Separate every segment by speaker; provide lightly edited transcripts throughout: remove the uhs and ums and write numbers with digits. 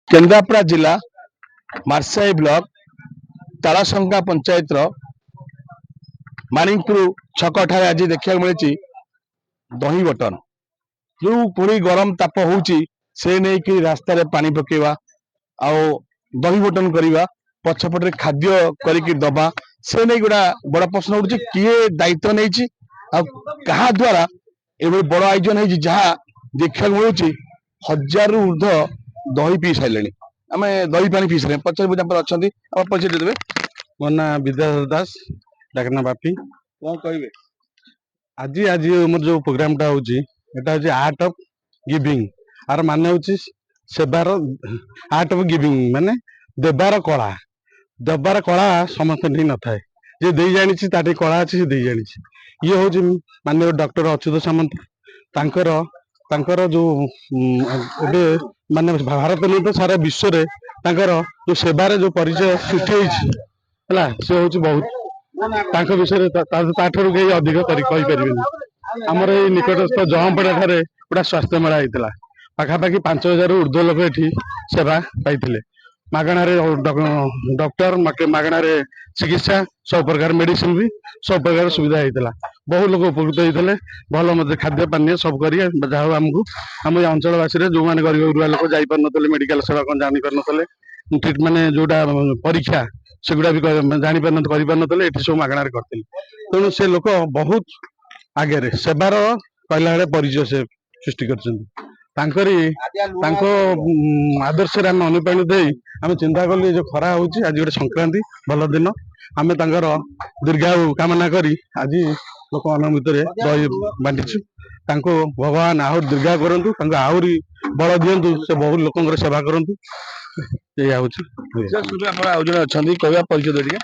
Speaker 1: केन्द्रापड़ा जिला मार्साई ब्लॉक तालाशंका पंचायत मानिकपुर छक ठारे आज देखा मिली दही बटन जो पुरी गरम ताप होची से नहीं कि रास्तार पानी पकेवा आउ दही बटन करवा पछपटे खाद्य करके दबा से नहीं गोटा बड़ प्रश्न उठे किए दायित्व नहीं क्या द्वारा ये बड़ आयोजन है जहाँ देखा मिलूँ हजार ऊर्ध दही पी सारे आम दही पानी पी सारे पचार अच्छा परिचय देवे
Speaker 2: मो ना विद्याधर दास डाकना बापी
Speaker 1: कौन कहे
Speaker 2: आज आज मोर जो प्रोग्राम टा होची एटा होची आर्ट ऑफ गिविंग आर माने होची सेवार आर्ट ऑफ गिविंग माने देवार कला समस्त नहीं न थाए जे दे जानी ताटे कला अच्छी से दे जानी ये होची माननीय डॉक्टर अच्युत सामंत तांकर तांकर जो एबे माने भारत नहीं तो सारा विश्व रे तांकर जो सेवार जो परिचय सृष्टि होईची हला से होची बहुत तांको विषय ताठरू कहीं अधिक कहि परिबेनी हमर ए निकटस्थ जहमपड़ा ठारे पूरा स्वास्थ्य मेला होता पाखापाखि 5000 ऊर्ध्व लोक एठी सेवा पाइथिले मागणारे डॉक्टर मागणार चिकित्सा सब प्रकार मेडिसिन भी सब प्रकार सुविधा होता बहुत लोग उपकृत होते भल मत खाद्य पानी सब कर जहाँ आमको आम अंचलवासी जो मैंने गरीब गुरुआ लोग जापार ना मेडिकल सेवा कौन जापार ना ट्रिटमेंट जोटा परीक्षा सेगुड़ा भी जापार सब मागणार करते तेणु से लोक बहुत आगे सेवार कहला परिचय से सृष्टि कर आदर्श आम अनुप्राणित आम चिंता कल जो खरा हो आज गोटे संक्रांति भल दिन आम दीर्घायु कामना करी आज लोक मान भितर दही बांटीचु भगवान आहु दीर्घा करंतु आहरी बल दिंतु से बहुत लोक सेवा करंतु
Speaker 1: कहवा परिचय दे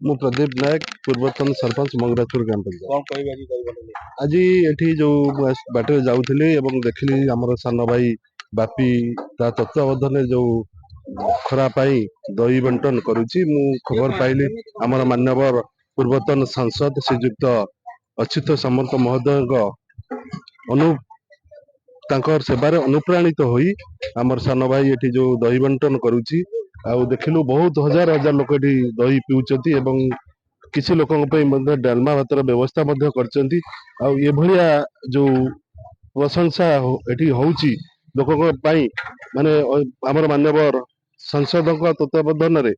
Speaker 3: मु प्रदीप नायक पूर्वतन सरपंच मंगराचुर ग्राम पंचायत आज एठी जो बाटे जाऊଥିଲି एवं देखली हमर सान भाई बापी ता तत्वावधान जो खरा पाई दही बंटन करुची मु खबर पाइली हमर मान्यवर पूर्वतन सांसद श्रीयुक्त अच्युत सामंत महोदय अनु तांकर सेवारे अनुप्राणित होई हमर सान भाई एठी जो दही बंटन करुची आउ देखिलु बहुत हजार हजार लोक एठी दही पिउचंती एवं किसी लोकन पे डालमा भातर व्यवस्था करचंती आउ ये भलिया जो प्रशंसा एठी होउची लोकन पई माने हमर मान्यवर सांसद तत्वावधान रे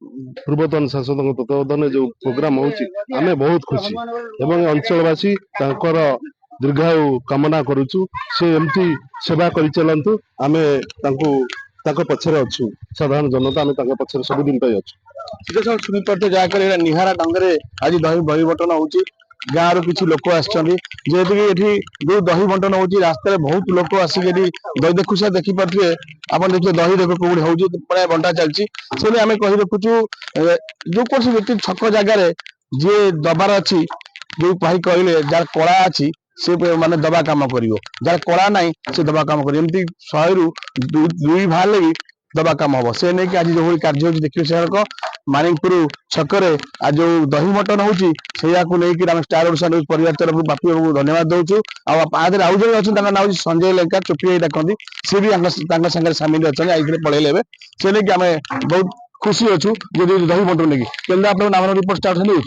Speaker 3: पूर्वतन सांसद तत्वावधान जो प्रोग्राम होउची आमे बहुत खुशी एवं अंचलवासी तांकर दीर्घायु कामना करूचु से एमती सेवा करि चलंतु आमे तांको पछरे अच्छु साधारण जनता आम पछरे सबुदिन अच्छु
Speaker 1: शुणी पार्थे जहाँकर निहारा ढंग से आज दही बंटन होची गाँव रु किसी लोक आसती जो दही बंटन होची रास्ता बहुत लोक आसिक दही देखु से देखी पारे आप देखिए दही देख कौन हो बंटा चलती से आम कही रखुचु जो कौन व्यक्ति छक जगार जी दबार अच्छी जो भाई कहले जार कला अच्छी से माने दबा काम कर जार कला ना से दबा काम कर 100 रु 2 बाहर भी दबा काम हम से नहीं कि आज जो कार्य देखिए से मानिकपुर छकरे आज जो दही मटन होची नहीं स्टार ओडिशा न्यूज परिवार तरफ बापी बाबू धन्यवाद दौचु आदि आउ जन अच्छा ना संजय लेंका चुपी डाकती सी भी सामिल अच्छा आई पढ़े से नहीं कि आम बहुत खुशी अच्छु जो दही बंटन नहीं केन्द्रापड़ा नाम रिपोर्ट स्टार न्यूज।